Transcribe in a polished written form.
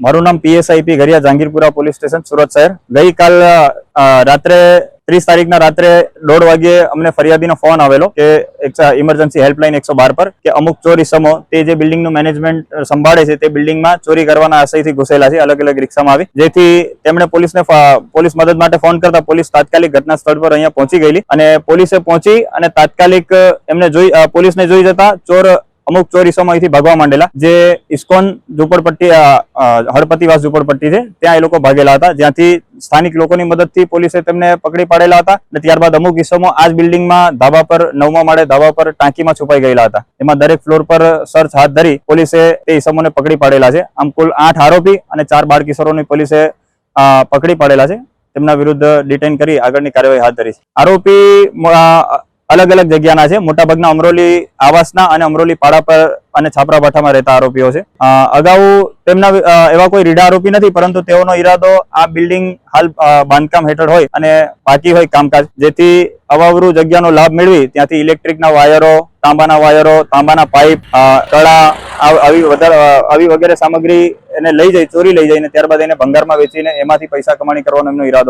મારું નામ પીએસઆઈપી ઘરિયા Jahangirpura police station Surat શહેર. ગઈકાલ રાત્રે 30 તારીખના રાત્રે 1:30 વાગ્યે અમને ફરિયાદીનો ફોન આવેલો કે ઇમરજન્સી હેલ્પલાઇન 112 પર કે અમુક ચોર ઇસમો તે જે બિલ્ડિંગનું મેનેજમેન્ટ સંભાળે છે તે બિલ્ડિંગમાં ચોરી કરવાના આશયથી ઘૂસેલા છે. અલગ અલગ રિક્ષામાં આવી, જેથી તેમણે પોલીસ મદદ માટે ફોન કરતા પોલીસ તાત્કાલિક ઘટના સ્થળ પર અહીંયા પહોંચી ગયેલી અને પોલીસે પહોંચી અને તાત્કાલિક પોલીસને જોઈ જતા અમુક ચોર ઇસમો અહીંથી ભાગવા માંડેલા. જે ઇસ્કોન ઝુંપડપટ્ટી હળપતિવાસ ઝુંપડપટ્ટી છે ત્યાં એ લોકો ભાગેલા હતા, જ્યાંથી સ્થાનિક લોકોની મદદથી પોલીસે તેમને પકડી પાડેલા હતા. અને ત્યારબાદ અમુક ઇસમો આ જ બિલ્ડિંગમાં ધાબા પર 9મા માળે ધાબા પર ટાંકીમાં છુપાઈ ગયેલા હતા. એમાં દરેક ફ્લોર પર સર્ચ હાથ ધરી પોલીસે તે ઇસમોને પકડી પાડેલા છે. આમ કુલ 8 આરોપી અને 4 બાળ કિશોરોની પોલીસે પકડી પાડેલા છે. તેમના વિરુદ્ધ ડિટેન કરી આગળની કાર્યવાહી હાથ ધરી છે. આરોપી અલગ અલગ જગ્યાના છે. મોટાભાગના અમરોલી આવાસના અને અમરોલી પાડા પર અને છાપરા ભાઠામાં રહેતા આરોપીઓ છે. અગાઉ તેમના એવા કોઈ રીઢા આરોપી નથી, પરંતુ તેઓનો ઈરાદો આ બિલ્ડિંગ હાલ બાંધકામ હેઠળ હોય અને બાકી હોય કામકાજ, જેથી અવાવરૂ જગ્યાનો લાભ મેળવી ત્યાંથી ઇલેક્ટ્રિકના વાયરો, તાંબાના પાઇપ, કળા આવી વગેરે સામગ્રી એને ચોરી લઈ જઈને ત્યારબાદ એને ભંગારમાં વેચીને એમાંથી પૈસા કમાણી કરવાનો એમનો ઈરાદો હતો.